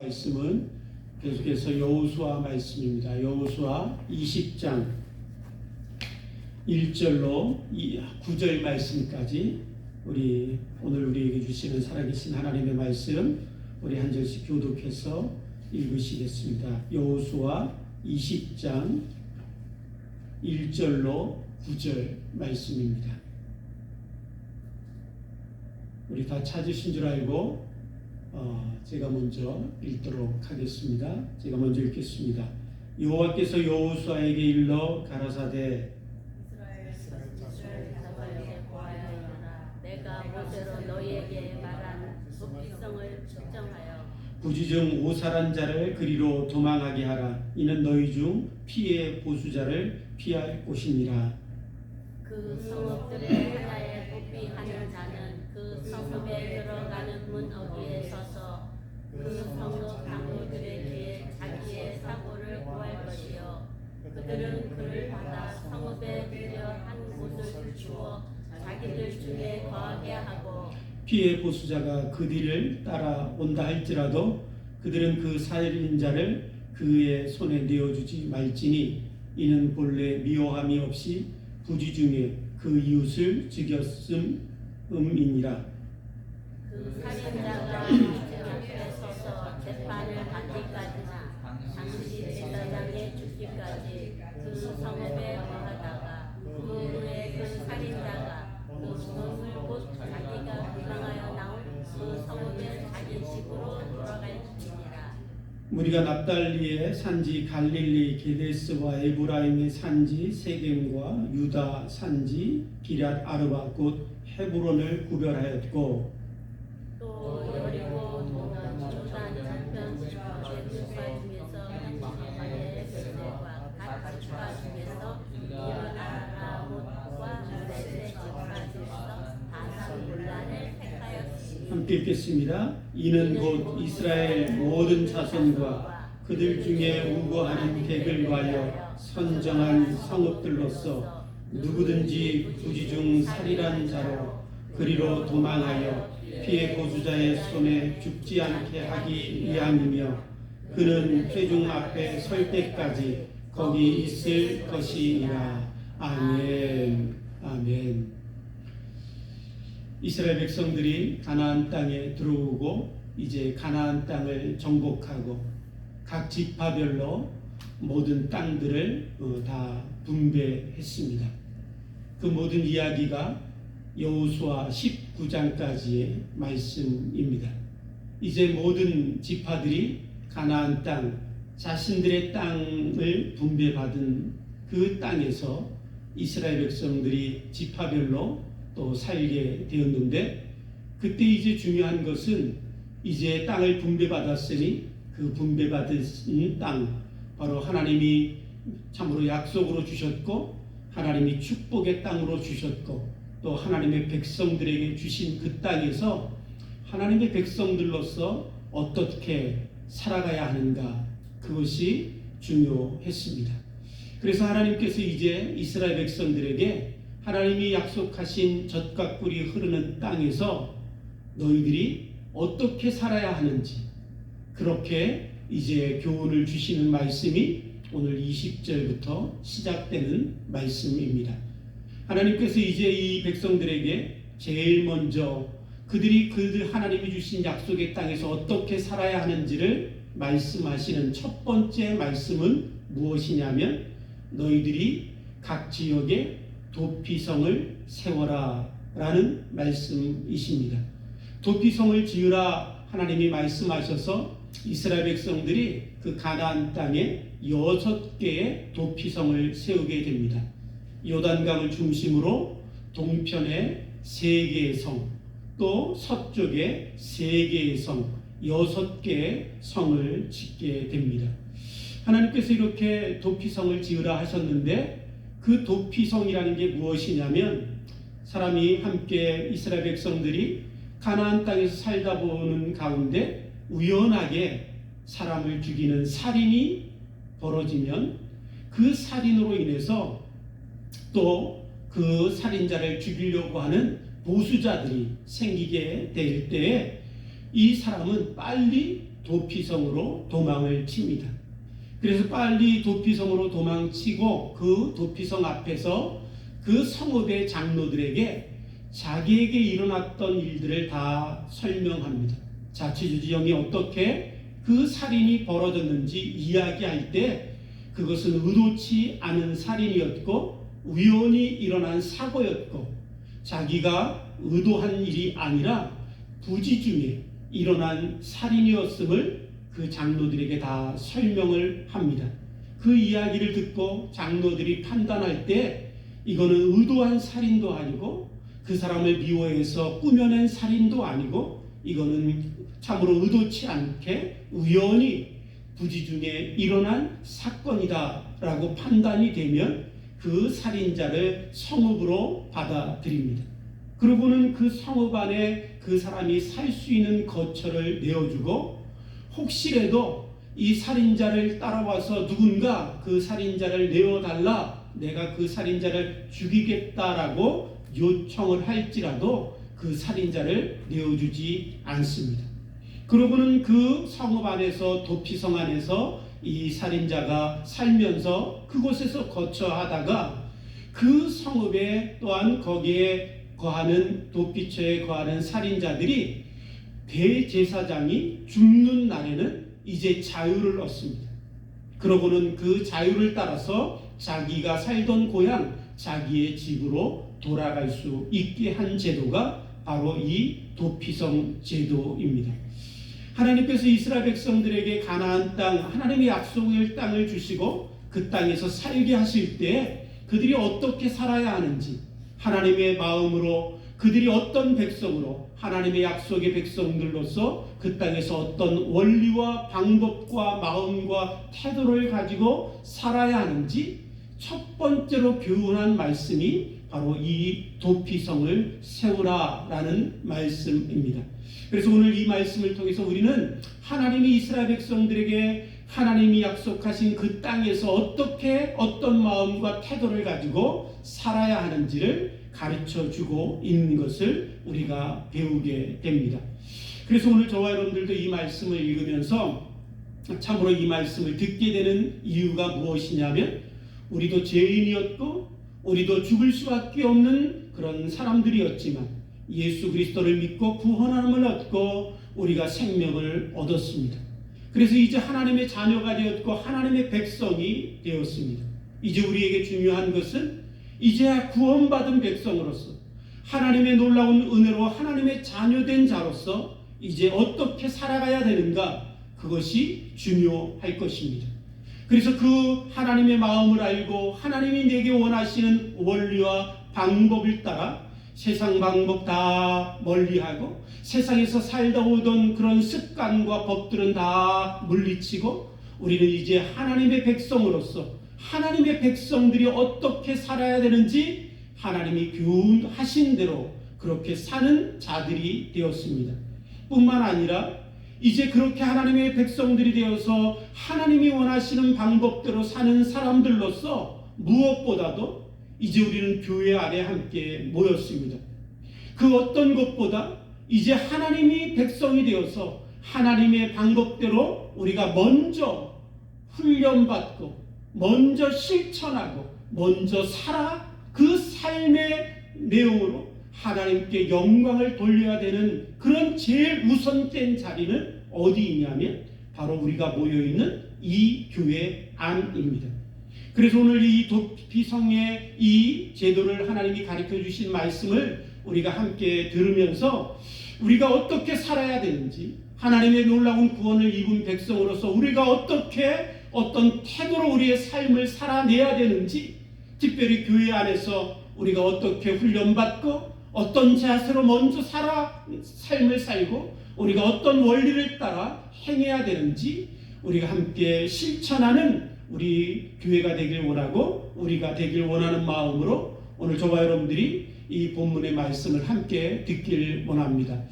말씀은 계속해서 여호수아 말씀입니다. 여호수아 20장 1절로 9절 말씀까지 오늘 우리에게 주시는 살아계신 하나님의 말씀 우리 한 절씩 교독해서 읽으시겠습니다. 여호수아 20장 1절로 9절 말씀입니다. 우리 다 찾으신 줄 알고 제가 먼저 읽도록 하겠습니다. 제가 먼저 읽겠습니다. 여호와께서 여호수아에게 일러 가라사대 이스라엘 자손에게 보아하여라. 내가 모세로 너희에게 말한 도피성을 측정하여 부지중 오살한 자를 그리로 도망하게 하라. 이는 너희 중 피해 보수자를 피할 곳이니라. 그 성읍들의 하나에 도피하는 자는 그 성읍에 들어가는 문 어귀에 서서 그 성읍 강도들의 뒤에 자기의 사고를 구할 것이요 그들은 그를 받아 성읍에 들여 한 곳을 주어 자기들 중에 거하게 하고 피해 보수자가 그 뒤를 따라온다 할지라도 그들은 그 살인자를 그의 손에 내어주지 말지니 이는 본래 미워함이 없이 부지중에 그 이웃을 죽였음이니라. 그 살인자가 주제 앞에 서서 재판을 받기까지나 당시 제사장의 죽기까지 그 성읍에 거하다가 그 후에 그 살인자가 그 성읍을 곧 자기가 구상하여 나온 그 성읍에 자기 집으로 돌아갈지니라. 우리가 납달리의 산지 갈릴리 게데스와 에브라임의 산지 세겜과 유다 산지 기럇 아르바 곧 헤브론을 구별하였고 또 여리고 도는 요단 저편 지파의 지파 중에서 한지파의 세대와 갓 지파 중에서 이르아라못과 레세 지파 중에서 바산 분란을 택하였으니 함께 읽겠습니다. 이는 곧 이스라엘 모든 자손과 그들 중에 우거하는 객을 위하여 선정한 성읍들로서 누구든지 부지중 살인한 자로 그리로 도망하여 피해 보수자의 손에 죽지 않게 하기 위함이며 그는 회중 앞에 설 때까지 거기 있을 것이니라. 아멘. 아멘. 이스라엘 백성들이 가나안 땅에 들어오고 이제 가나안 땅을 정복하고 각 지파별로 모든 땅들을 다 분배했습니다. 그 모든 이야기가 여호수아 19장까지의 말씀입니다. 이제 모든 지파들이 가나안 땅, 자신들의 땅을 분배받은 그 땅에서 이스라엘 백성들이 지파별로 또 살게 되었는데 그때 이제 중요한 것은 이제 땅을 분배받았으니 그 분배받은 땅 바로 하나님이 참으로 약속으로 주셨고 하나님이 축복의 땅으로 주셨고 또 하나님의 백성들에게 주신 그 땅에서 하나님의 백성들로서 어떻게 살아가야 하는가 그것이 중요했습니다. 그래서 하나님께서 이제 이스라엘 백성들에게 하나님이 약속하신 젖과 꿀이 흐르는 땅에서 너희들이 어떻게 살아야 하는지 그렇게 이제 교훈을 주시는 말씀이 오늘 20절부터 시작되는 말씀입니다. 하나님께서 이제 이 백성들에게 제일 먼저 그들이 하나님이 주신 약속의 땅에서 어떻게 살아야 하는지를 말씀하시는 첫 번째 말씀은 무엇이냐면 너희들이 각 지역에 도피성을 세워라 라는 말씀이십니다. 도피성을 지으라 하나님이 말씀하셔서 이스라엘 백성들이 그 가나안 땅에 6개의 도피성을 세우게 됩니다. 요단강을 중심으로 동편에 3개의 성, 또 서쪽에 3개의 성, 6개의 성을 짓게 됩니다. 하나님께서 이렇게 도피성을 지으라 하셨는데 그 도피성이라는 게 무엇이냐면 사람이 함께 이스라엘 백성들이 가나안 땅에서 살다 보는 가운데 우연하게 사람을 죽이는 살인이 벌어지면 그 살인으로 인해서 또 그 살인자를 죽이려고 하는 보수자들이 생기게 될 때에 이 사람은 빨리 도피성으로 도망을 칩니다. 그래서 빨리 도피성으로 도망치고 그 도피성 앞에서 그 성읍의 장로들에게 자기에게 일어났던 일들을 다 설명합니다. 자치주지형이 어떻게 그 살인이 벌어졌는지 이야기할 때 그것은 의도치 않은 살인이었고 우연히 일어난 사고였고 자기가 의도한 일이 아니라 부지 중에 일어난 살인이었음을 그 장로들에게 다 설명을 합니다. 그 이야기를 듣고 장로들이 판단할 때 이거는 의도한 살인도 아니고 그 사람을 미워해서 꾸며낸 살인도 아니고 이거는 참으로 의도치 않게 우연히 부지 중에 일어난 사건이다 라고 판단이 되면 그 살인자를 성읍으로 받아들입니다. 그러고는 그 성읍 안에 그 사람이 살 수 있는 거처를 내어주고 혹시라도 이 살인자를 따라와서 누군가 그 살인자를 내어달라 내가 그 살인자를 죽이겠다라고 요청을 할지라도 그 살인자를 내어주지 않습니다. 그러고는 그 성읍 안에서 도피성 안에서 이 살인자가 살면서 그곳에서 거처하다가 그 성읍에 또한 거기에 거하는 도피처에 거하는 살인자들이 대제사장이 죽는 날에는 이제 자유를 얻습니다. 그러고는 그 자유를 따라서 자기가 살던 고향 자기의 집으로 돌아갈 수 있게 한 제도가 바로 이 도피성 제도입니다. 하나님께서 이스라엘 백성들에게 가나안 땅 하나님의 약속의 땅을 주시고 그 땅에서 살게 하실 때 그들이 어떻게 살아야 하는지 하나님의 마음으로 그들이 어떤 백성으로 하나님의 약속의 백성들로서 그 땅에서 어떤 원리와 방법과 마음과 태도를 가지고 살아야 하는지 첫 번째로 교훈한 말씀이 바로 이 도피성을 세우라라는 말씀입니다. 그래서 오늘 이 말씀을 통해서 우리는 하나님이 이스라엘 백성들에게 하나님이 약속하신 그 땅에서 어떻게 어떤 마음과 태도를 가지고 살아야 하는지를 가르쳐주고 있는 것을 우리가 배우게 됩니다. 그래서 오늘 저와 여러분들도 이 말씀을 읽으면서 참으로 이 말씀을 듣게 되는 이유가 무엇이냐면 우리도 죄인이었고 우리도 죽을 수밖에 없는 그런 사람들이었지만 예수 그리스도를 믿고 구원함을 얻고 우리가 생명을 얻었습니다. 그래서 이제 하나님의 자녀가 되었고 하나님의 백성이 되었습니다. 이제 우리에게 중요한 것은 이제야 구원받은 백성으로서 하나님의 놀라운 은혜로 하나님의 자녀된 자로서 이제 어떻게 살아가야 되는가 그것이 중요할 것입니다. 그래서 그 하나님의 마음을 알고 하나님이 내게 원하시는 원리와 방법을 따라 세상 방법 다 멀리하고 세상에서 살다 오던 그런 습관과 법들은 다 물리치고 우리는 이제 하나님의 백성으로서 하나님의 백성들이 어떻게 살아야 되는지 하나님이 교훈하신 대로 그렇게 사는 자들이 되었습니다. 뿐만 아니라 이제 그렇게 하나님의 백성들이 되어서 하나님이 원하시는 방법대로 사는 사람들로서 무엇보다도 이제 우리는 교회 안에 함께 모였습니다. 그 어떤 것보다 이제 하나님이 백성이 되어서 하나님의 방법대로 우리가 먼저 훈련받고 먼저 실천하고 먼저 살아 그 삶의 내용으로 하나님께 영광을 돌려야 되는 그런 제일 우선된 자리는 어디 있냐면 바로 우리가 모여있는 이 교회 안입니다. 그래서 오늘 이 도피성의 이 제도를 하나님이 가르쳐 주신 말씀을 우리가 함께 들으면서 우리가 어떻게 살아야 되는지 하나님의 놀라운 구원을 입은 백성으로서 우리가 어떻게 어떤 태도로 우리의 삶을 살아내야 되는지 특별히 교회 안에서 우리가 어떻게 훈련받고 어떤 자세로 먼저 삶을 살고 우리가 어떤 원리를 따라 행해야 되는지 우리가 함께 실천하는 우리 교회가 되길 원하고 우리가 되길 원하는 마음으로 오늘 저와 여러분들이 이 본문의 말씀을 함께 듣길 원합니다.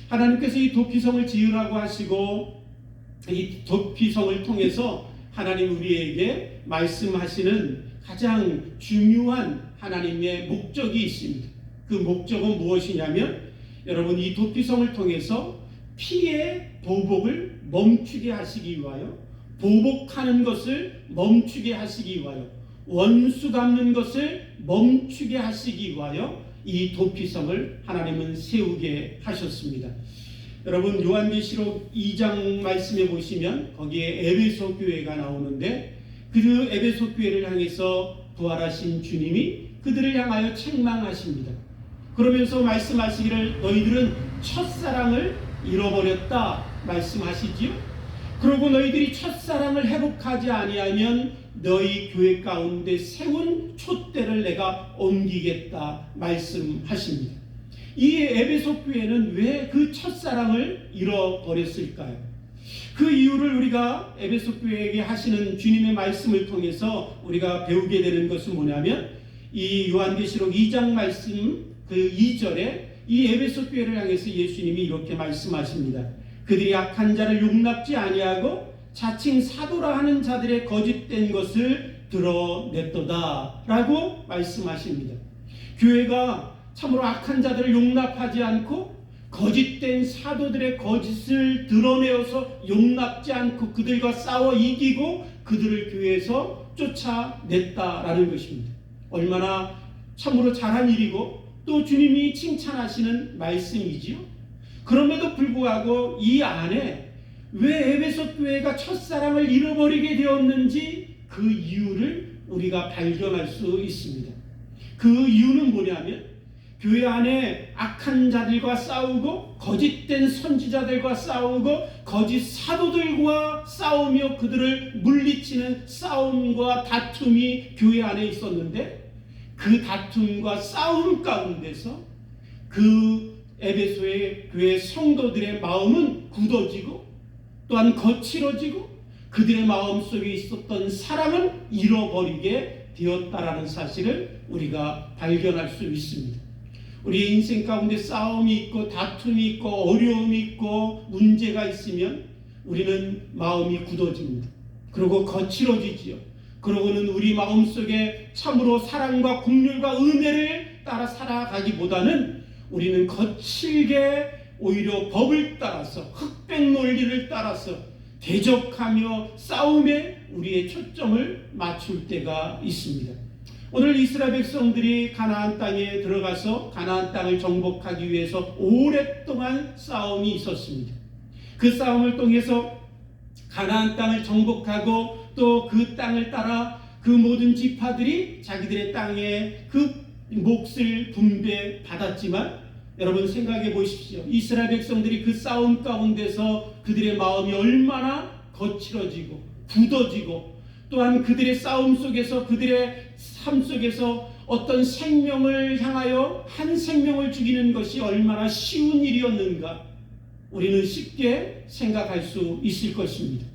하나님께서 이 도피성을 지으라고 하시고 이 도피성을 통해서 하나님 우리에게 말씀하시는 가장 중요한 하나님의 목적이 있습니다. 그 목적은 무엇이냐면 여러분 이 도피성을 통해서 피의 보복을 멈추게 하시기 위하여, 보복하는 것을 멈추게 하시기 위하여, 원수 갚는 것을 멈추게 하시기 위하여 이 도피성을 하나님은 세우게 하셨습니다. 여러분, 요한계시록 2장 말씀에 보시면 거기에 에베소 교회가 나오는데, 그 에베소 교회를 향해서 부활하신 주님이 그들을 향하여 책망하십니다. 그러면서 말씀하시기를 너희들은 첫사랑을 잃어버렸다 말씀하시지요. 그리고 너희들이 첫사랑을 회복하지 아니하면 너희 교회 가운데 세운 촛대를 내가 옮기겠다 말씀하십니다. 이 에베소 교회는 왜 그 첫사랑을 잃어버렸을까요? 그 이유를 우리가 에베소 교회에게 하시는 주님의 말씀을 통해서 우리가 배우게 되는 것은 뭐냐면, 이 요한계시록 2장 말씀 그 2절에 이 에베소 교회를 향해서 예수님이 이렇게 말씀하십니다. 그들이 악한 자를 용납지 아니하고 자칭 사도라 하는 자들의 거짓된 것을 드러냈도다 라고 말씀하십니다. 교회가 참으로 악한 자들을 용납하지 않고 거짓된 사도들의 거짓을 드러내어서 용납지 않고 그들과 싸워 이기고 그들을 교회에서 쫓아냈다라는 것입니다. 얼마나 참으로 잘한 일이고 또 주님이 칭찬하시는 말씀이지요. 그럼에도 불구하고 이 안에 왜 에베소 교회가 첫사랑을 잃어버리게 되었는지 그 이유를 우리가 발견할 수 있습니다. 그 이유는 뭐냐면, 교회 안에 악한 자들과 싸우고 거짓된 선지자들과 싸우고 거짓 사도들과 싸우며 그들을 물리치는 싸움과 다툼이 교회 안에 있었는데, 그 다툼과 싸움 가운데서 그 에베소의 교회 성도들의 마음은 굳어지고 또한 거칠어지고 그들의 마음속에 있었던 사랑을 잃어버리게 되었다라는 사실을 우리가 발견할 수 있습니다. 우리의 인생 가운데 싸움이 있고 다툼이 있고 어려움이 있고 문제가 있으면 우리는 마음이 굳어집니다. 그리고 거칠어지지요. 그러고는 우리 마음속에 참으로 사랑과 긍휼과 은혜를 따라 살아가기보다는 우리는 거칠게 오히려 법을 따라서 흑백 논리를 따라서 대적하며 싸움에 우리의 초점을 맞출 때가 있습니다. 오늘 이스라엘 백성들이 가나안 땅에 들어가서 가나안 땅을 정복하기 위해서 오랫동안 싸움이 있었습니다. 그 싸움을 통해서 가나안 땅을 정복하고 또 그 땅을 따라 그 모든 지파들이 자기들의 땅에 그 몫을 분배받았지만, 여러분 생각해 보십시오. 이스라엘 백성들이 그 싸움 가운데서 그들의 마음이 얼마나 거칠어지고 굳어지고, 또한 그들의 싸움 속에서 그들의 삶 속에서 어떤 생명을 향하여 한 생명을 죽이는 것이 얼마나 쉬운 일이었는가 우리는 쉽게 생각할 수 있을 것입니다.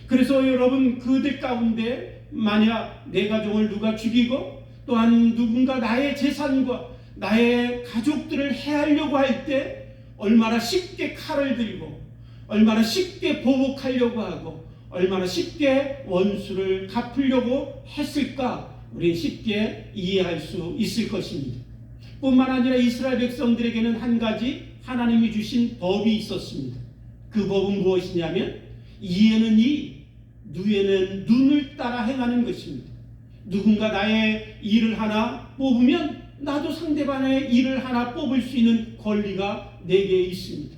그래서 여러분, 그들 가운데 만약 내 가족을 누가 죽이고 또한 누군가 나의 재산과 나의 가족들을 해하려고 할 때 얼마나 쉽게 칼을 들고 얼마나 쉽게 보복하려고 하고 얼마나 쉽게 원수를 갚으려고 했을까 우리는 쉽게 이해할 수 있을 것입니다. 뿐만 아니라 이스라엘 백성들에게는 한 가지 하나님이 주신 법이 있었습니다. 그 법은 무엇이냐면, 이에는 이, 누에는 눈을 따라 행하는 것입니다. 누군가 나의 일을 하나 뽑으면 나도 상대방의 일을 하나 뽑을 수 있는 권리가 내게 있습니다.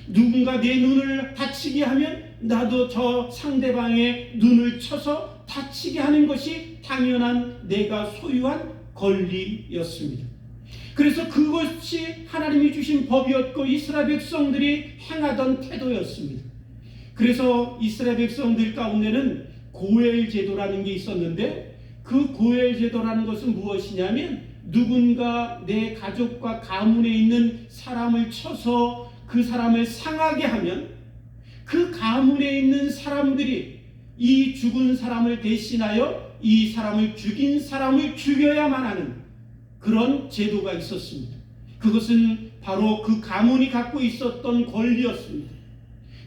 누군가 내 눈을 다치게 하면 나도 저 상대방의 눈을 쳐서 다치게 하는 것이 당연한 내가 소유한 권리였습니다. 그래서 그것이 하나님이 주신 법이었고 이스라엘 백성들이 행하던 태도였습니다. 그래서 이스라엘 백성들 가운데는 고엘 제도라는 게 있었는데, 그 고엘 제도라는 것은 무엇이냐면, 누군가 내 가족과 가문에 있는 사람을 쳐서 그 사람을 상하게 하면 그 가문에 있는 사람들이 이 죽은 사람을 대신하여 이 사람을 죽인 사람을 죽여야만 하는 그런 제도가 있었습니다. 그것은 바로 그 가문이 갖고 있었던 권리였습니다.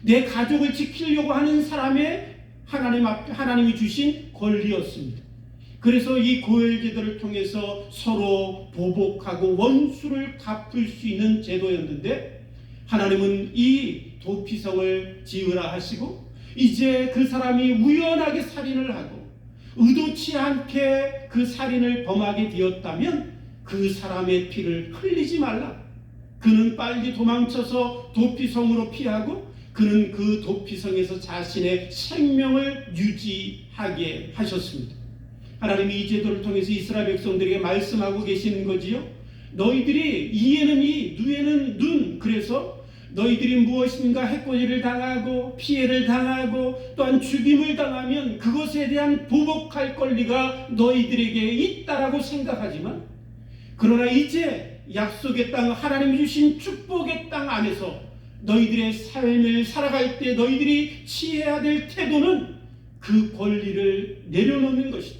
내 가족을 지키려고 하는 사람의 하나님이 주신 권리였습니다. 그래서 이 고엘 제도를 통해서 서로 보복하고 원수를 갚을 수 있는 제도였는데, 하나님은 이 도피성을 지으라 하시고 이제 그 사람이 우연하게 살인을 하고 의도치 않게 그 살인을 범하게 되었다면 그 사람의 피를 흘리지 말라. 그는 빨리 도망쳐서 도피성으로 피하고 그는 그 도피성에서 자신의 생명을 유지하게 하셨습니다. 하나님이 이 제도를 통해서 이스라엘 백성들에게 말씀하고 계시는 거지요. 너희들이 이에는 이, 누에는 눈. 그래서 너희들이 무엇인가 해코지를 당하고 피해를 당하고 또한 죽임을 당하면 그것에 대한 보복할 권리가 너희들에게 있다라고 생각하지만 그러나 이제 약속의 땅, 하나님이 주신 축복의 땅 안에서 너희들의 삶을 살아갈 때 너희들이 취해야 될 태도는 그 권리를 내려놓는 것이다.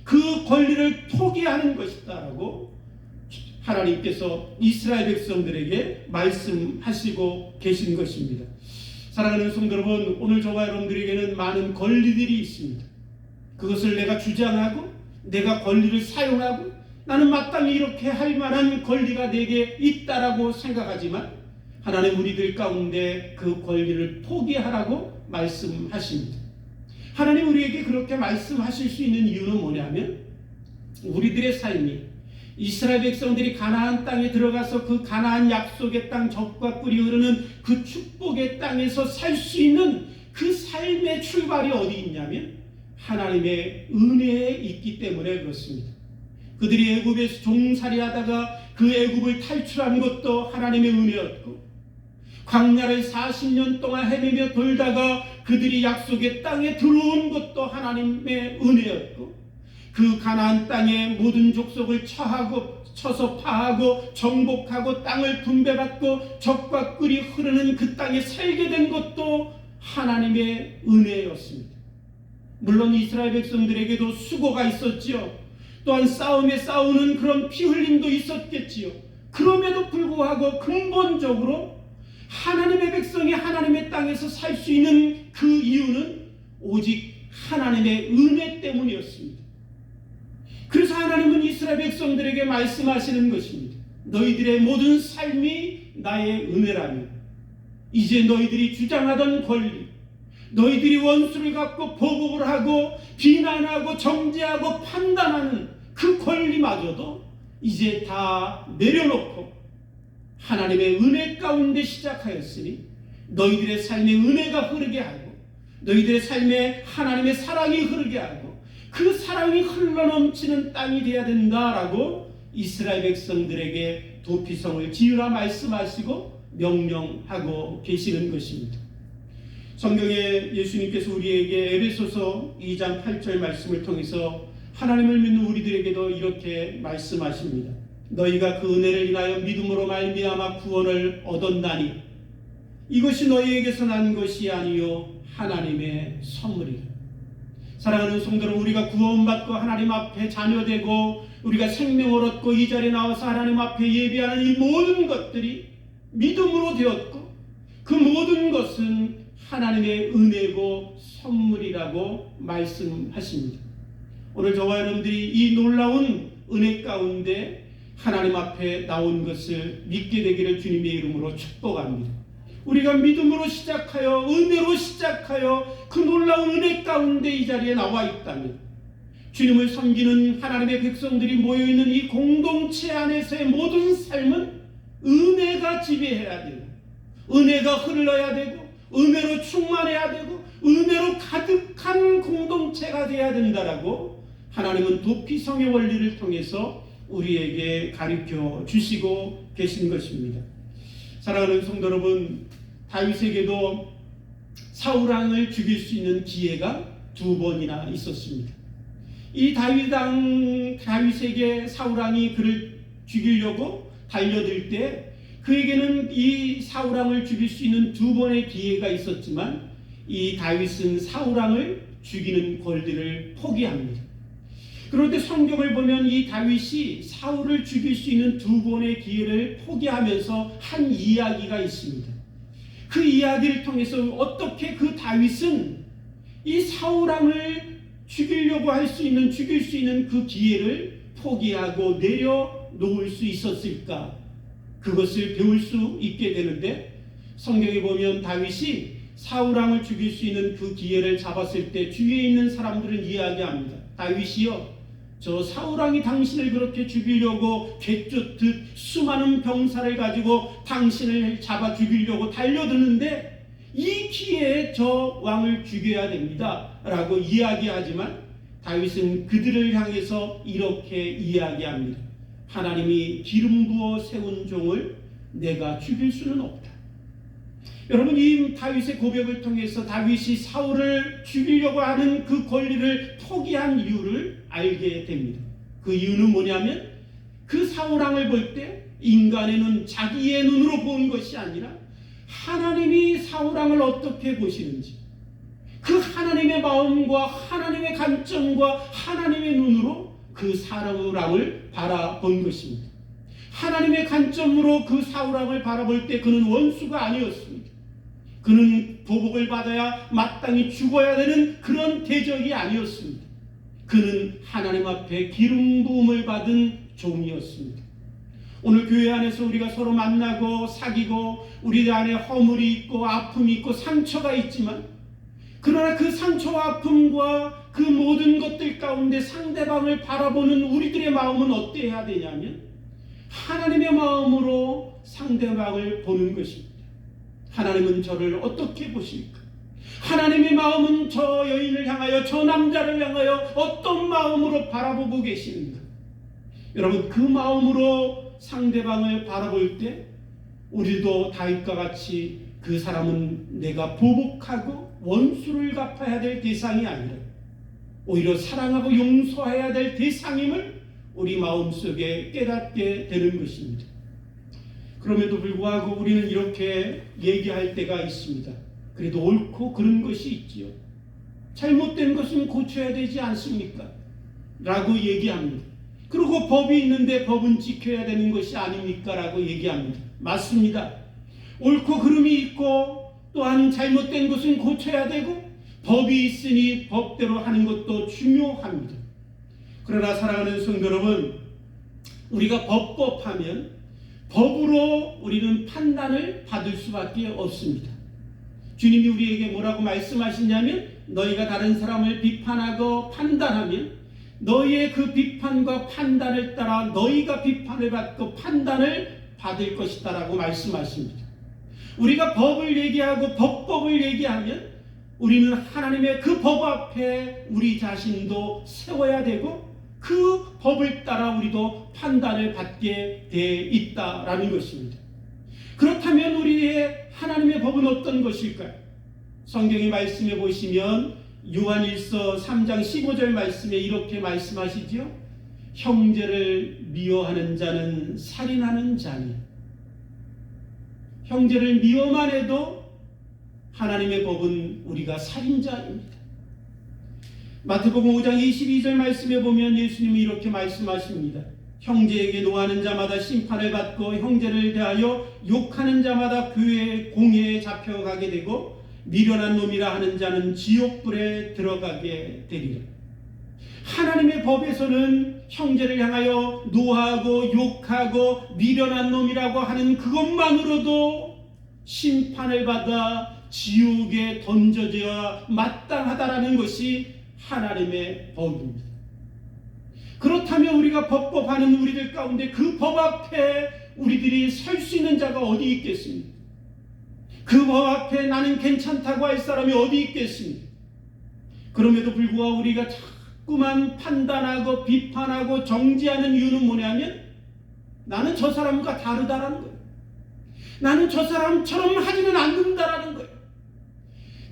그 권리를 포기하는 것이다라고 하나님께서 이스라엘 백성들에게 말씀하시고 계신 것입니다. 사랑하는 성도 여러분, 오늘 저와 여러분들에게는 많은 권리들이 있습니다. 그것을 내가 주장하고 내가 권리를 사용하고 나는 마땅히 이렇게 할 만한 권리가 내게 있다라고 생각하지만 하나님 우리들 가운데 그 권리를 포기하라고 말씀하십니다. 하나님 우리에게 그렇게 말씀하실 수 있는 이유는 뭐냐면 우리들의 삶이 이스라엘 백성들이 가나안 땅에 들어가서 그 가나안 약속의 땅 젖과 꿀이 흐르는 그 축복의 땅에서 살 수 있는 그 삶의 출발이 어디 있냐면 하나님의 은혜에 있기 때문에 그렇습니다. 그들이 애굽에서 종살이하다가 그 애굽을 탈출한 것도 하나님의 은혜였고 광야를 40년 동안 헤매며 돌다가 그들이 약속의 땅에 들어온 것도 하나님의 은혜였고 그 가나안 땅의 모든 족속을 쳐서 파하고 정복하고 땅을 분배받고 젖과 꿀이 흐르는 그 땅에 살게 된 것도 하나님의 은혜였습니다. 물론 이스라엘 백성들에게도 수고가 있었지요. 또한 싸움에 싸우는 그런 피 흘림도 있었겠지요. 그럼에도 불구하고 근본적으로 하나님의 백성이 하나님의 땅에서 살 수 있는 그 이유는 오직 하나님의 은혜 때문이었습니다. 그래서 하나님은 이스라엘 백성들에게 말씀하시는 것입니다. 너희들의 모든 삶이 나의 은혜라며 이제 너희들이 주장하던 권리, 너희들이 원수를 갖고 보복을 하고 비난하고 정죄하고 판단하는 그 권리마저도 이제 다 내려놓고 하나님의 은혜 가운데 시작하였으니 너희들의 삶에 은혜가 흐르게 하고 너희들의 삶에 하나님의 사랑이 흐르게 하고 그 사랑이 흘러넘치는 땅이 되어야 된다라고 이스라엘 백성들에게 도피성을 지으라 말씀하시고 명령하고 계시는 것입니다. 성경에 예수님께서 우리에게 에베소서 2장 8절 말씀을 통해서 하나님을 믿는 우리들에게도 이렇게 말씀하십니다. 너희가 그 은혜를 인하여 믿음으로 말미암아 구원을 얻었나니 이것이 너희에게서 난 것이 아니요 하나님의 선물이라. 사랑하는 성도로 우리가 구원받고 하나님 앞에 자녀되고 우리가 생명을 얻고 이 자리에 나와서 하나님 앞에 예배하는 이 모든 것들이 믿음으로 되었고 그 모든 것은 하나님의 은혜고 선물이라고 말씀하십니다. 오늘 저와 여러분들이 이 놀라운 은혜 가운데 하나님 앞에 나온 것을 믿게 되기를 주님의 이름으로 축복합니다. 우리가 믿음으로 시작하여 은혜로 시작하여 그 놀라운 은혜 가운데 이 자리에 나와 있다면 주님을 섬기는 하나님의 백성들이 모여있는 이 공동체 안에서의 모든 삶은 은혜가 지배해야 되고 은혜가 흘러야 되고 은혜로 충만해야 되고 은혜로 가득한 공동체가 되어야 된다라고 하나님은 도피성의 원리를 통해서 우리에게 가르쳐 주시고 계신 것입니다. 사랑하는 성도 여러분, 다윗에게도 사울왕을 죽일 수 있는 기회가 2번이나 있었습니다. 이 다윗에게 사울왕이 그를 죽이려고 달려들 때 그에게는 이 사울왕을 죽일 수 있는 2번의 기회가 있었지만 이 다윗은 사울왕을 죽이는 권리를 포기합니다. 그런데 성경을 보면 이 다윗이 사울을 죽일 수 있는 2번의 기회를 포기하면서 한 이야기가 있습니다. 그 이야기를 통해서 어떻게 그 다윗은 이 사울왕을 죽일 수 있는 그 기회를 포기하고 내려놓을 수 있었을까? 그것을 배울 수 있게 되는데 성경에 보면 다윗이 사울왕을 죽일 수 있는 그 기회를 잡았을 때 주위에 있는 사람들은 이야기합니다. 다윗이요, 저 사울왕이 당신을 그렇게 죽이려고 개쫓듯 수많은 병사를 가지고 당신을 잡아 죽이려고 달려드는데 이 기회에 저 왕을 죽여야 됩니다 라고 이야기하지만 다윗은 그들을 향해서 이렇게 이야기합니다. 하나님이 기름 부어 세운 종을 내가 죽일 수는 없다. 여러분, 이 다윗의 고백을 통해서 다윗이 사울을 죽이려고 하는 그 권리를 포기한 이유를 알게 됩니다. 그 이유는 뭐냐면 그 사울왕을 볼 때 인간의 눈, 자기의 눈으로 보는 것이 아니라 하나님이 사울왕을 어떻게 보시는지 그 하나님의 마음과 하나님의 관점과 하나님의 눈으로 그 사울왕을 바라본 것입니다. 하나님의 관점으로 그 사울왕을 바라볼 때 그는 원수가 아니었습니다. 그는 보복을 받아야 마땅히 죽어야 되는 그런 대적이 아니었습니다. 그는 하나님 앞에 기름 부음을 받은 종이었습니다. 오늘 교회 안에서 우리가 서로 만나고 사귀고 우리 안에 허물이 있고 아픔이 있고 상처가 있지만, 그러나 그 상처와 아픔과 그 모든 것들 가운데 상대방을 바라보는 우리들의 마음은 어때야 되냐면 하나님의 마음으로 상대방을 보는 것입니다. 하나님은 저를 어떻게 보실까? 하나님의 마음은 저 여인을 향하여, 저 남자를 향하여 어떤 마음으로 바라보고 계시는가? 여러분, 그 마음으로 상대방을 바라볼 때 우리도 다윗과 같이 그 사람은 내가 보복하고 원수를 갚아야 될 대상이 아니라 오히려 사랑하고 용서해야 될 대상임을 우리 마음속에 깨닫게 되는 것입니다. 그럼에도 불구하고 우리는 이렇게 얘기할 때가 있습니다. 그래도 옳고 그른 것이 있지요. 잘못된 것은 고쳐야 되지 않습니까? 라고 얘기합니다. 그리고 법이 있는데 법은 지켜야 되는 것이 아닙니까? 라고 얘기합니다. 맞습니다. 옳고 그름이 있고 또한 잘못된 것은 고쳐야 되고 법이 있으니 법대로 하는 것도 중요합니다. 그러나 사랑하는 성도 여러분, 우리가 법법하면 법으로 우리는 판단을 받을 수밖에 없습니다. 주님이 우리에게 뭐라고 말씀하시냐면 너희가 다른 사람을 비판하고 판단하면 너희의 그 비판과 판단을 따라 너희가 비판을 받고 판단을 받을 것이다 라고 말씀하십니다. 우리가 법을 얘기하고 법법을 얘기하면 우리는 하나님의 그 법 앞에 우리 자신도 세워야 되고 그 법을 따라 우리도 판단을 받게 돼 있다라는 것입니다. 그렇다면 우리의 하나님의 법은 어떤 것일까요? 성경의 말씀에 보시면 요한일서 3장 15절 말씀에 이렇게 말씀하시죠. 형제를 미워하는 자는 살인하는 자니. 형제를 미워만 해도 하나님의 법은 우리가 살인자입니다. 마태복음 5장 22절 말씀에 보면 예수님이 이렇게 말씀하십니다. 형제에게 노하는 자마다 심판을 받고 형제를 대하여 욕하는 자마다 교회의 공회에 잡혀가게 되고 미련한 놈이라 하는 자는 지옥불에 들어가게 되리라. 하나님의 법에서는 형제를 향하여 노하고 욕하고 미련한 놈이라고 하는 그것만으로도 심판을 받아 지옥에 던져져야 마땅하다라는 것이 하나님의 법입니다. 그렇다면 우리가 법법하는 우리들 가운데 그 법 앞에 우리들이 설 수 있는 자가 어디 있겠습니까? 그 법 앞에 나는 괜찮다고 할 사람이 어디 있겠습니까? 그럼에도 불구하고 우리가 자꾸만 판단하고 비판하고 정죄하는 이유는 뭐냐면 나는 저 사람과 다르다라는 거예요. 나는 저 사람처럼 하지는 않는다라는 거예요.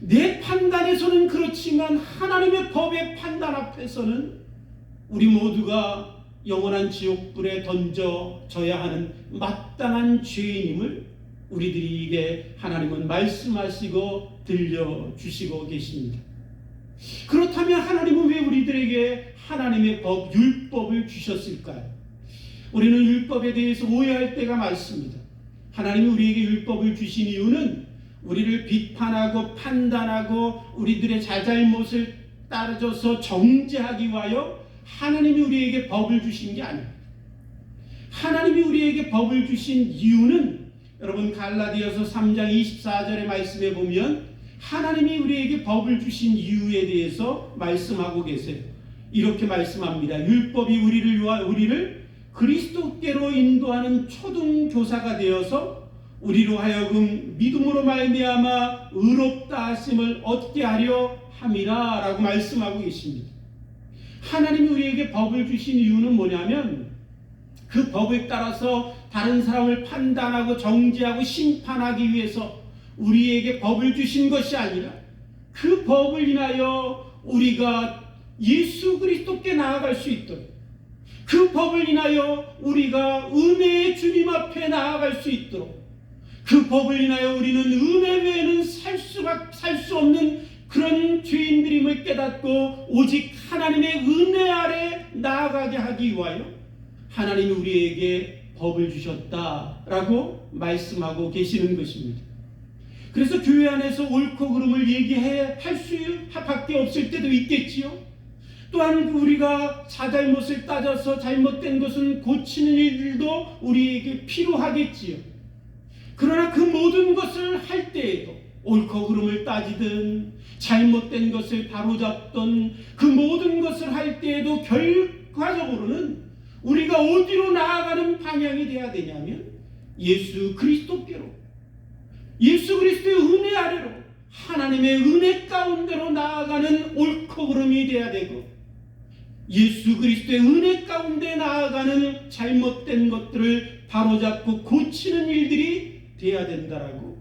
내 판단에서는 그렇지만 하나님의 법의 판단 앞에서는 우리 모두가 영원한 지옥불에 던져져야 하는 마땅한 죄인임을 우리들에게 하나님은 말씀하시고 들려주시고 계십니다. 그렇다면 하나님은 왜 우리들에게 하나님의 법, 율법을 주셨을까요? 우리는 율법에 대해서 오해할 때가 많습니다. 하나님이 우리에게 율법을 주신 이유는 우리를 비판하고 판단하고 우리들의 자잘못을 따라줘서 정죄하기 위하여 하나님이 우리에게 법을 주신 게 아닙니다. 하나님이 우리에게 법을 주신 이유는 여러분 갈라디아서 3장 24절의 말씀에 보면 하나님이 우리에게 법을 주신 이유에 대해서 말씀하고 계세요. 이렇게 말씀합니다. 율법이 우리를 그리스도께로 인도하는 초등교사가 되어서 우리로 하여금 믿음으로 말미암아 의롭다 하심을 얻게 하려 함이라 라고 말씀하고 계십니다. 하나님이 우리에게 법을 주신 이유는 뭐냐면 그 법을 따라서 다른 사람을 판단하고 정죄하고 심판하기 위해서 우리에게 법을 주신 것이 아니라 그 법을 인하여 우리가 예수 그리스도께 나아갈 수 있도록, 그 법을 인하여 우리가 은혜의 주님 앞에 나아갈 수 있도록, 그 법을 인하여 우리는 은혜 외에는 살 수 없는 그런 죄인들임을 깨닫고 오직 하나님의 은혜 아래 나아가게 하기 위하여 하나님이 우리에게 법을 주셨다라고 말씀하고 계시는 것입니다. 그래서 교회 안에서 옳고 그름을 얘기할 수밖에 없을 때도 있겠지요. 또한 우리가 자잘못을 따져서 잘못된 것은 고치는 일들도 우리에게 필요하겠지요. 그러나 그 모든 것을 할 때에도 옳고 그름을 따지든 잘못된 것을 바로잡던 그 모든 것을 할 때에도 결과적으로는 우리가 어디로 나아가는 방향이 돼야 되냐면 예수 그리스도께로, 예수 그리스도의 은혜 아래로, 하나님의 은혜 가운데로 나아가는 옳고 그름이 돼야 되고, 예수 그리스도의 은혜 가운데 나아가는 잘못된 것들을 바로잡고 고치는 일들이 돼야 된다라고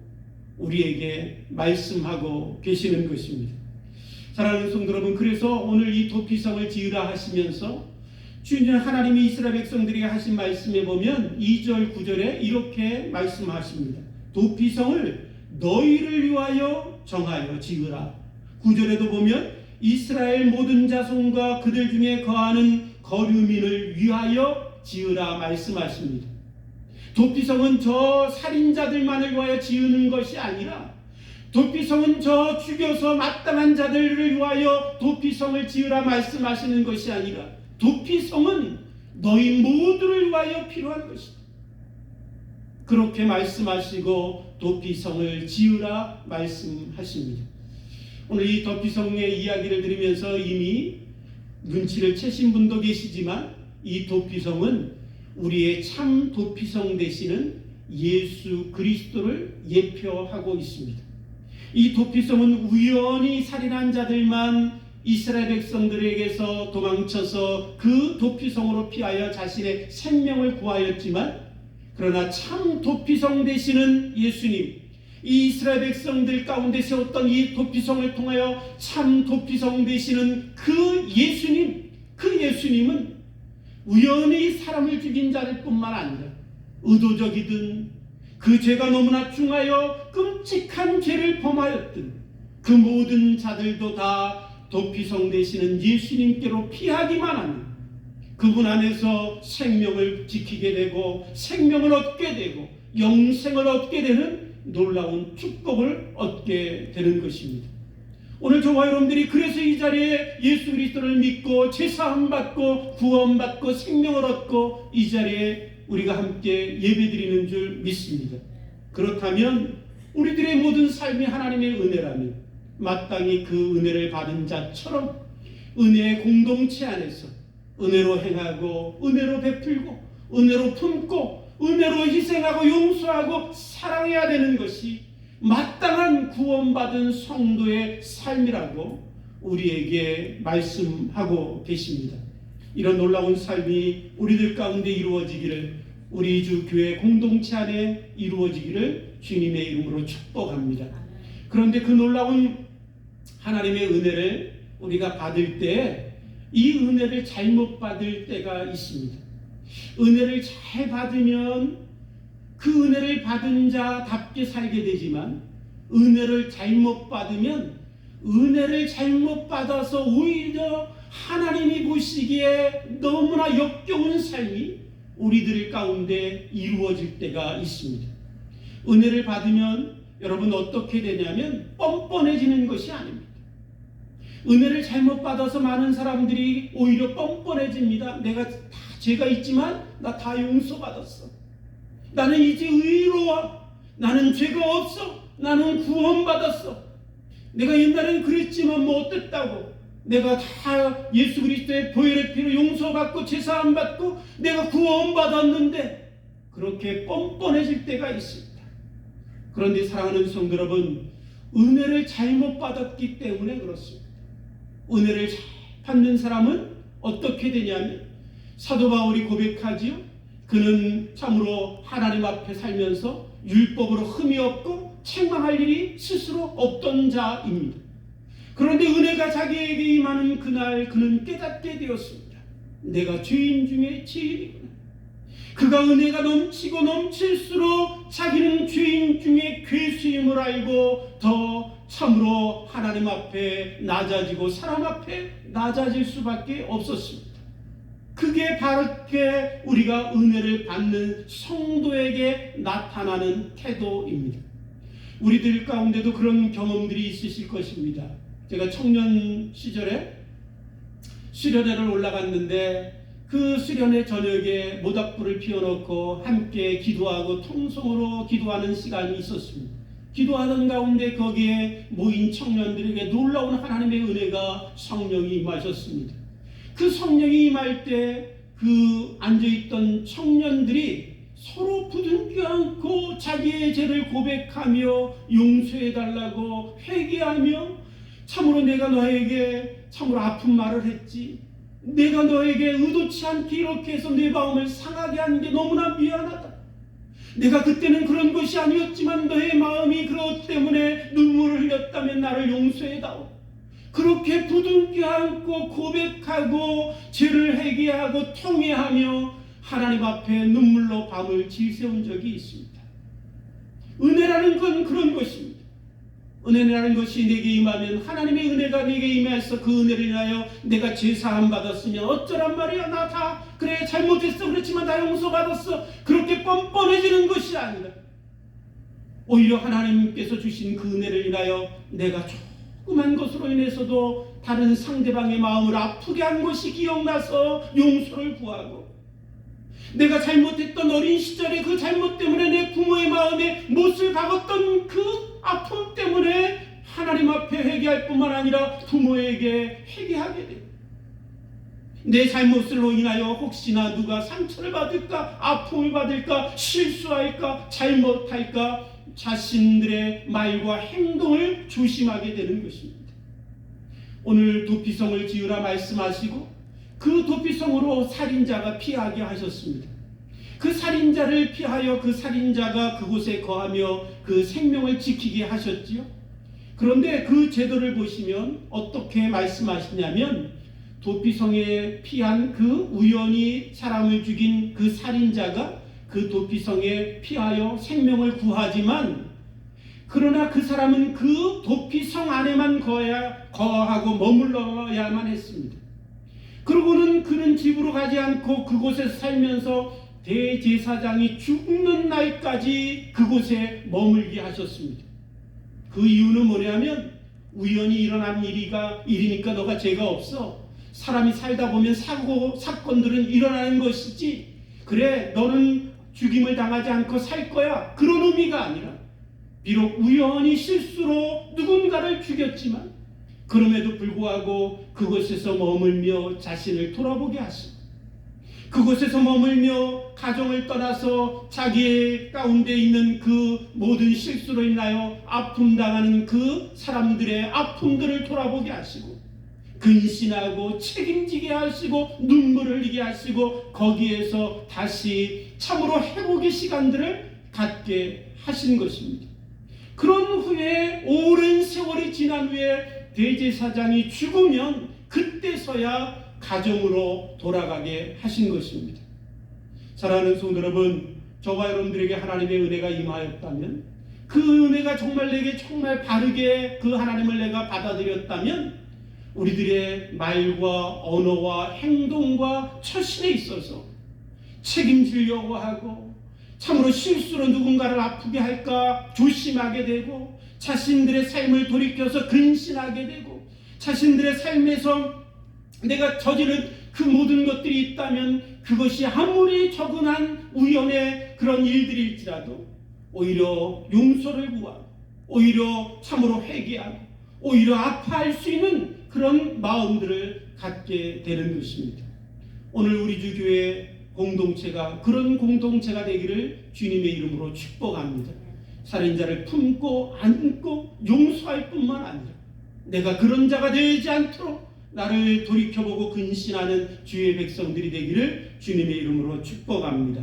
우리에게 말씀하고 계시는 것입니다. 사랑하는 성도 여러분, 그래서 오늘 이 도피성을 지으라 하시면서 주님 하나님이 이스라엘 백성들에게 하신 말씀에 보면 2절 9절에 이렇게 말씀하십니다. 도피성을 너희를 위하여 정하여 지으라. 9절에도 보면 이스라엘 모든 자손과 그들 중에 거하는 거류민을 위하여 지으라 말씀하십니다. 도피성은 저 살인자들만을 위하여 지으는 것이 아니라, 도피성은 저 죽여서 마땅한 자들을 위하여 도피성을 지으라 말씀하시는 것이 아니라, 도피성은 너희 모두를 위하여 필요한 것이다. 그렇게 말씀하시고 도피성을 지으라 말씀하십니다. 오늘 이 도피성의 이야기를 들으면서 이미 눈치를 채신 분도 계시지만 이 도피성은 우리의 참 도피성 되시는 예수 그리스도를 예표하고 있습니다. 이 도피성은 우연히 살인한 자들만 이스라엘 백성들에게서 도망쳐서 그 도피성으로 피하여 자신의 생명을 구하였지만, 그러나 참 도피성 되시는 예수님, 이 이스라엘 백성들 가운데 세웠던 이 도피성을 통하여 참 도피성 되시는 그 예수님, 그 예수님은 우연히 사람을 죽인 자들 뿐만 아니라 의도적이든 그 죄가 너무나 중하여 끔찍한 죄를 범하였든 그 모든 자들도 다 도피성 되시는 예수님께로 피하기만 하면 그분 안에서 생명을 지키게 되고 생명을 얻게 되고 영생을 얻게 되는 놀라운 축복을 얻게 되는 것입니다. 오늘 저와 여러분들이 그래서 이 자리에 예수 그리스도를 믿고 제사함 받고 구원받고 생명을 얻고 이 자리에 우리가 함께 예배드리는 줄 믿습니다. 그렇다면 우리들의 모든 삶이 하나님의 은혜라면 마땅히 그 은혜를 받은 자처럼 은혜의 공동체 안에서 은혜로 행하고 은혜로 베풀고 은혜로 품고 은혜로 희생하고 용서하고 사랑해야 되는 것이 마땅한 구원받은 성도의 삶이라고 우리에게 말씀하고 계십니다. 이런 놀라운 삶이 우리들 가운데 이루어지기를, 우리 주 교회 공동체 안에 이루어지기를 주님의 이름으로 축복합니다. 그런데 그 놀라운 하나님의 은혜를 우리가 받을 때 이 은혜를 잘못 받을 때가 있습니다. 은혜를 잘 받으면 그 은혜를 받은 자답게 살게 되지만, 은혜를 잘못 받으면 은혜를 잘못 받아서 오히려 하나님이 보시기에 너무나 역겨운 삶이 우리들 가운데 이루어질 때가 있습니다. 은혜를 받으면 여러분 어떻게 되냐면 뻔뻔해지는 것이 아닙니다. 은혜를 잘못 받아서 많은 사람들이 오히려 뻔뻔해집니다. 내가 다 죄가 있지만 나 다 용서받았어. 나는 이제 의로워. 나는 죄가 없어. 나는 구원받았어. 내가 옛날엔 그랬지만 뭐 어땠다고. 내가 다 예수 그리스도의 보혈의 피로 용서받고 제사함 받고 내가 구원받았는데 그렇게 뻔뻔해질 때가 있습니다. 그런데 사랑하는 성도 여러분, 은혜를 잘못 받았기 때문에 그렇습니다. 은혜를 잘 받는 사람은 어떻게 되냐면 사도 바울이 고백하지요. 그는 참으로 하나님 앞에 살면서 율법으로 흠이 없고 책망할 일이 스스로 없던 자입니다. 그런데 은혜가 자기에게 임하는 그날 그는 깨닫게 되었습니다. 내가 죄인 중에 제일이구나. 그가 은혜가 넘치고 넘칠수록 자기는 죄인 중에 괴수임을 알고 더 참으로 하나님 앞에 낮아지고 사람 앞에 낮아질 수밖에 없었습니다. 그게 바르게 우리가 은혜를 받는 성도에게 나타나는 태도입니다. 우리들 가운데도 그런 경험들이 있으실 것입니다. 제가 청년 시절에 수련회를 올라갔는데 그 수련회 저녁에 모닥불을 피워놓고 함께 기도하고 통성으로 기도하는 시간이 있었습니다. 기도하는 가운데 거기에 모인 청년들에게 놀라운 하나님의 은혜가 성령이 임하셨습니다. 그 성령이 임할 때 그 앉아있던 청년들이 서로 부둥켜 안고 자기의 죄를 고백하며 용서해달라고 회개하며 참으로 내가 너에게 참으로 아픈 말을 했지. 내가 너에게 의도치 않게 이렇게 해서 내 마음을 상하게 한 게 너무나 미안하다. 내가 그때는 그런 것이 아니었지만 너의 마음이 그것 때문에 눈물을 흘렸다면 나를 용서해다오. 그렇게 부둥켜 안고 고백하고 죄를 회개하고 통회하며 하나님 앞에 눈물로 밤을 질세운 적이 있습니다. 은혜라는 건 그런 것입니다. 은혜라는 것이 내게 임하면 하나님의 은혜가 내게 임해서 그 은혜를 인하여 내가 죄사함 받았으면 어쩌란 말이야. 나 다 그래 잘못했어. 그렇지만 다 용서받았어. 그렇게 뻔뻔해지는 것이 아니라 오히려 하나님께서 주신 그 은혜를 인하여 내가 조그만 것으로 인해서도 다른 상대방의 마음을 아프게 한 것이 기억나서 용서를 구하고 내가 잘못했던 어린 시절에 그 잘못 때문에 내 부모의 마음에 못을 박았던 그 아픔 때문에 하나님 앞에 회개할 뿐만 아니라 부모에게 회개하게 됩니다. 내 잘못으로 인하여 혹시나 누가 상처를 받을까, 아픔을 받을까, 실수할까, 잘못할까 자신들의 말과 행동을 조심하게 되는 것입니다. 오늘 도피성을 지으라 말씀하시고 그 도피성으로 살인자가 피하게 하셨습니다. 그 살인자를 피하여 그 살인자가 그곳에 거하며 그 생명을 지키게 하셨지요. 그런데 그 제도를 보시면 어떻게 말씀하시냐면 도피성에 피한 그 우연히 사람을 죽인 그 살인자가 그 도피성에 피하여 생명을 구하지만 그러나 그 사람은 그 도피성 안에만 거하고 머물러야만 했습니다. 그러고는 그는 집으로 가지 않고 그곳에서 살면서 대제사장이 죽는 날까지 그곳에 머물게 하셨습니다. 그 이유는 뭐냐면 우연히 일어난 일이니까 너가 죄가 없어. 사람이 살다 보면 사건들은 일어나는 것이지. 그래 너는 죽임을 당하지 않고 살 거야. 그런 의미가 아니라 비록 우연히 실수로 누군가를 죽였지만 그럼에도 불구하고 그곳에서 머물며 자신을 돌아보게 하시고 그곳에서 머물며 가정을 떠나서 자기의 가운데 있는 그 모든 실수로 인하여 아픔당하는 그 사람들의 아픔들을 돌아보게 하시고 근신하고 책임지게 하시고 눈물을 흘리게 하시고 거기에서 다시 참으로 회복의 시간들을 갖게 하신 것입니다. 그런 후에 오랜 세월이 지난 후에 대제사장이 죽으면 그때서야 가정으로 돌아가게 하신 것입니다. 사랑하는 성도 여러분, 저와 여러분들에게 하나님의 은혜가 임하였다면 그 은혜가 정말 내게 정말 바르게 그 하나님을 내가 받아들였다면 우리들의 말과 언어와 행동과 처신에 있어서 책임지려고 하고 참으로 실수로 누군가를 아프게 할까 조심하게 되고 자신들의 삶을 돌이켜서 근신하게 되고 자신들의 삶에서 내가 저지른 그 모든 것들이 있다면 그것이 아무리 적은한 우연의 그런 일들일지라도 오히려 용서를 구하고 오히려 참으로 회개하고 오히려 아파할 수 있는 그런 마음들을 갖게 되는 것입니다. 오늘 우리 주 교회 공동체가 그런 공동체가 되기를 주님의 이름으로 축복합니다. 살인자를 품고 안고 용서할 뿐만 아니라 내가 그런 자가 되지 않도록 나를 돌이켜보고 근신하는 주의 백성들이 되기를 주님의 이름으로 축복합니다.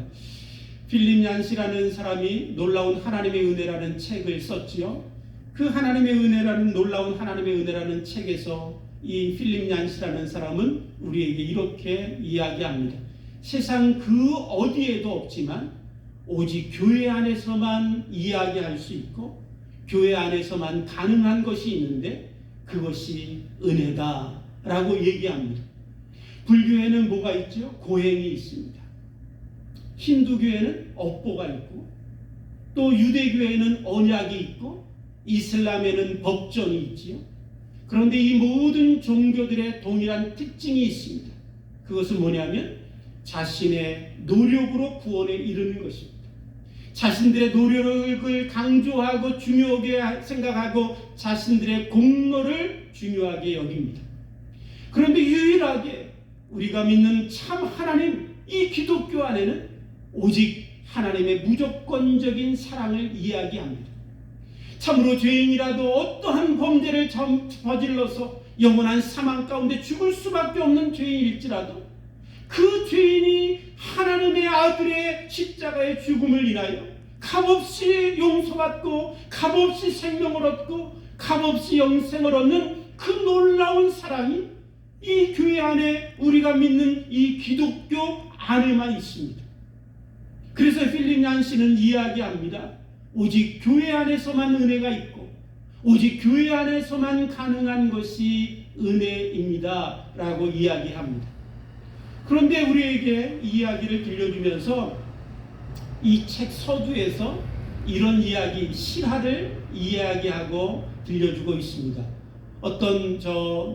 필립 얀시라는 사람이 놀라운 하나님의 은혜라는 책을 썼지요. 그 하나님의 은혜라는 놀라운 하나님의 은혜라는 책에서 이 필립 얀시라는 사람은 우리에게 이렇게 이야기합니다. 세상 그 어디에도 없지만 오직 교회 안에서만 이야기할 수 있고 교회 안에서만 가능한 것이 있는데 그것이 은혜다 라고 얘기합니다. 불교에는 뭐가 있죠? 고행이 있습니다. 힌두교에는 업보가 있고 또 유대교에는 언약이 있고 이슬람에는 법전이 있지요. 그런데 이 모든 종교들의 동일한 특징이 있습니다. 그것은 뭐냐면 자신의 노력으로 구원에 이르는 것입니다. 자신들의 노력을 강조하고 중요하게 생각하고 자신들의 공로를 중요하게 여깁니다. 그런데 유일하게 우리가 믿는 참 하나님, 이 기독교 안에는 오직 하나님의 무조건적인 사랑을 이야기합니다. 참으로 죄인이라도 어떠한 범죄를 저질러서 영원한 사망 가운데 죽을 수밖에 없는 죄인일지라도 그 죄인이 하나님의 아들의 십자가의 죽음을 인하여 값없이 용서받고 값없이 생명을 얻고 값없이 영생을 얻는 그 놀라운 사랑이 이 교회 안에 우리가 믿는 이 기독교 안에만 있습니다. 그래서 필립 얀시는 이야기합니다. 오직 교회 안에서만 은혜가 있고 오직 교회 안에서만 가능한 것이 은혜입니다 라고 이야기합니다. 그런데 우리에게 이 이야기를 들려주면서 이 책 서두에서 이런 이야기, 실화를 이야기하고 들려주고 있습니다. 어떤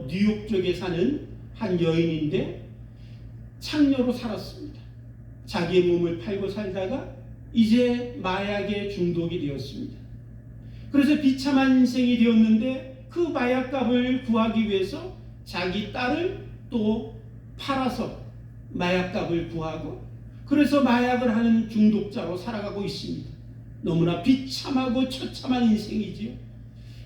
뉴욕 쪽에 사는 한 여인인데 창녀로 살았습니다. 자기의 몸을 팔고 살다가 이제 마약에 중독이 되었습니다. 그래서 비참한 인생이 되었는데 그 마약값을 구하기 위해서 자기 딸을 또 팔아서 마약값을 구하고 그래서 마약을 하는 중독자로 살아가고 있습니다. 너무나 비참하고 처참한 인생이지요.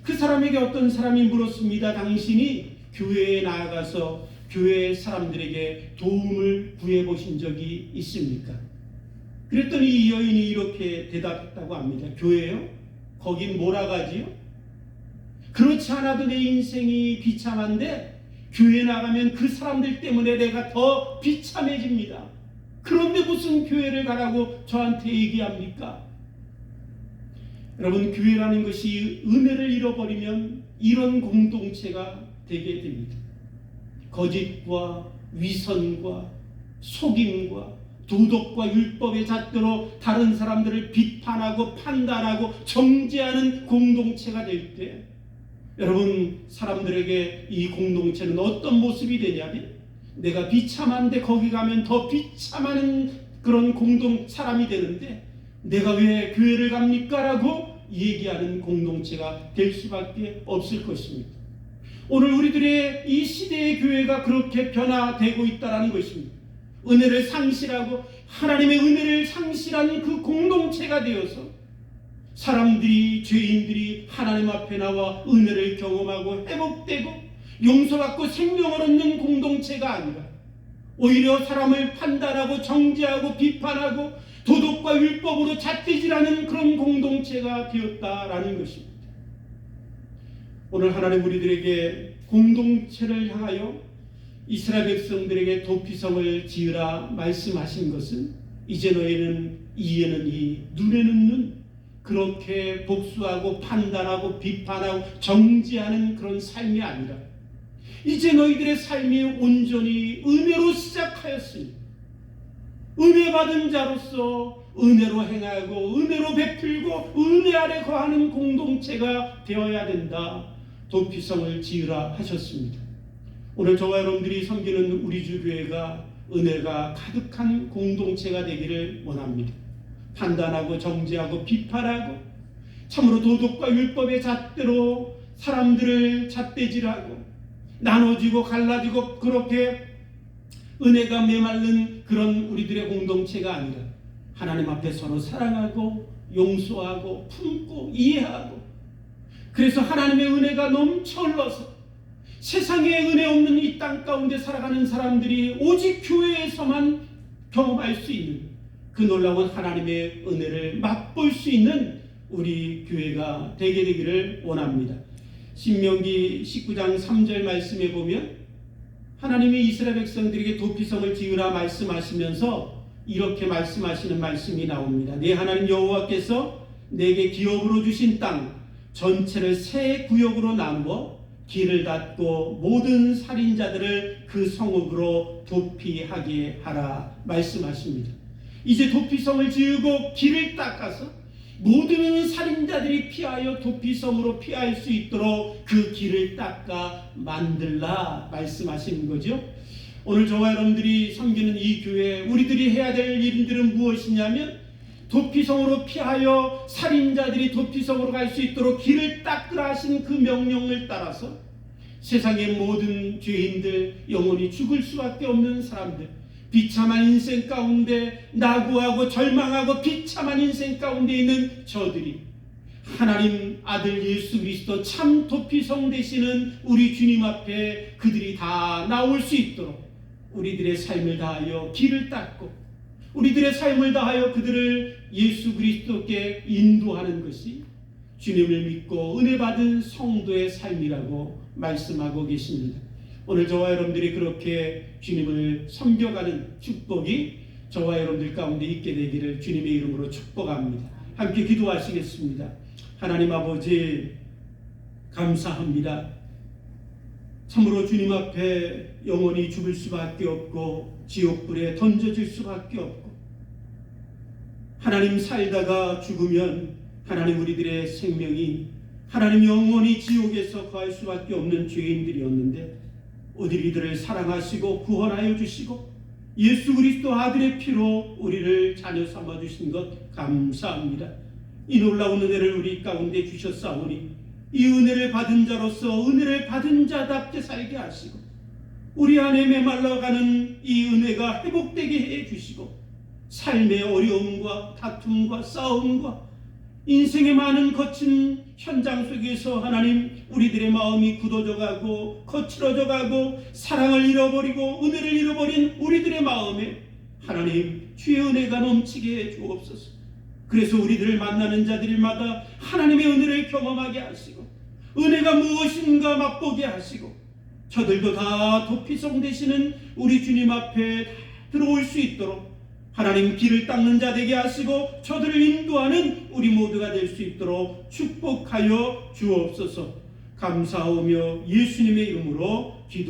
그 사람에게 어떤 사람이 물었습니다. 당신이 교회에 나아가서 교회 사람들에게 도움을 구해보신 적이 있습니까? 그랬더니 이 여인이 이렇게 대답했다고 합니다. 교회요? 거긴 몰아가지요? 그렇지 않아도 내 인생이 비참한데 교회 나가면 그 사람들 때문에 내가 더 비참해집니다. 그런데 무슨 교회를 가라고 저한테 얘기합니까? 여러분, 교회라는 것이 은혜를 잃어버리면 이런 공동체가 되게 됩니다. 거짓과 위선과 속임과 도덕과 율법의 잣대로 다른 사람들을 비판하고 판단하고 정죄하는 공동체가 될 때 여러분, 사람들에게 이 공동체는 어떤 모습이 되냐면 내가 비참한데 거기 가면 더 비참한 그런 사람이 되는데 내가 왜 교회를 갑니까? 라고 얘기하는 공동체가 될 수밖에 없을 것입니다. 오늘 우리들의 이 시대의 교회가 그렇게 변화되고 있다는 것입니다. 은혜를 상실하고 하나님의 은혜를 상실한 그 공동체가 되어서 사람들이, 죄인들이 하나님 앞에 나와 은혜를 경험하고 회복되고 용서받고 생명을 얻는 공동체가 아니라 오히려 사람을 판단하고 정죄하고 비판하고 도덕과 율법으로 잣대질하는 그런 공동체가 되었다라는 것입니다. 오늘 하나님 우리들에게 공동체를 향하여 이스라엘 백성들에게 도피성을 지으라 말씀하신 것은 이제 너희는 이에는 이 눈에는 눈 그렇게 복수하고 판단하고 비판하고 정죄하는 그런 삶이 아니라 이제 너희들의 삶이 온전히 은혜로 시작하였으니 은혜 받은 자로서 은혜로 행하고 은혜로 베풀고 은혜 아래 거하는 공동체가 되어야 된다. 도피성을 지으라 하셨습니다. 오늘 저와 여러분들이 섬기는 우리 주 교회가 은혜가 가득한 공동체가 되기를 원합니다. 판단하고 정죄하고 비판하고 참으로 도덕과 율법의 잣대로 사람들을 잣대질하고 나눠지고 갈라지고 그렇게 은혜가 메말른 그런 우리들의 공동체가 아니라 하나님 앞에 서로 사랑하고 용서하고 품고 이해하고 그래서 하나님의 은혜가 넘쳐 흘러서 세상에 은혜 없는 이 땅 가운데 살아가는 사람들이 오직 교회에서만 경험할 수 있는 그 놀라운 하나님의 은혜를 맛볼 수 있는 우리 교회가 되게 되기를 원합니다. 신명기 19장 3절 말씀에 보면 하나님이 이스라엘 백성들에게 도피성을 지으라 말씀하시면서 이렇게 말씀하시는 말씀이 나옵니다. 네 하나님 여호와께서 내게 기업으로 주신 땅 전체를 세 구역으로 나누어 길을 닫고 모든 살인자들을 그 성읍으로 도피하게 하라 말씀하십니다. 이제 도피성을 지으고 길을 닦아서 모든 살인자들이 피하여 도피성으로 피할 수 있도록 그 길을 닦아 만들라 말씀하시는 거죠. 오늘 저와 여러분들이 섬기는 이 교회 우리들이 해야 될 일들은 무엇이냐면 도피성으로 피하여 살인자들이 도피성으로 갈 수 있도록 길을 닦으라 하신 그 명령을 따라서 세상의 모든 죄인들, 영원히 죽을 수밖에 없는 사람들, 비참한 인생 가운데 낙오하고 절망하고 비참한 인생 가운데 있는 저들이 하나님 아들 예수 그리스도 참 도피성 되시는 우리 주님 앞에 그들이 다 나올 수 있도록 우리들의 삶을 다하여 길을 닦고 우리들의 삶을 다하여 그들을 예수 그리스도께 인도하는 것이 주님을 믿고 은혜 받은 성도의 삶이라고 말씀하고 계십니다. 오늘 저와 여러분들이 그렇게 주님을 섬겨가는 축복이 저와 여러분들 가운데 있게 되기를 주님의 이름으로 축복합니다. 함께 기도하시겠습니다. 하나님 아버지 감사합니다. 참으로 주님 앞에 영원히 죽을 수밖에 없고 지옥불에 던져질 수밖에 없고 하나님 살다가 죽으면 하나님 우리들의 생명이 하나님 영원히 지옥에서 거할 수밖에 없는 죄인들이었는데 우리들을 사랑하시고 구원하여 주시고 예수 그리스도 아들의 피로 우리를 자녀 삼아 주신 것 감사합니다. 이 놀라운 은혜를 우리 가운데 주셨사오니 이 은혜를 받은 자로서 은혜를 받은 자답게 살게 하시고 우리 안에 메말라가는 이 은혜가 회복되게 해 주시고 삶의 어려움과 다툼과 싸움과 인생의 많은 거친 현장 속에서 하나님 우리들의 마음이 굳어져 가고 거칠어져 가고 사랑을 잃어버리고 은혜를 잃어버린 우리들의 마음에 하나님 주의 은혜가 넘치게 해 주옵소서. 그래서 우리들을 만나는 자들마다 하나님의 은혜를 경험하게 하시고 은혜가 무엇인가 맛보게 하시고 저들도 다 도피성 되시는 우리 주님 앞에 들어올 수 있도록 하나님 길을 닦는 자 되게 하시고 저들을 인도하는 우리 모두가 될 수 있도록 축복하여 주옵소서. 감사하며 예수님의 이름으로 기도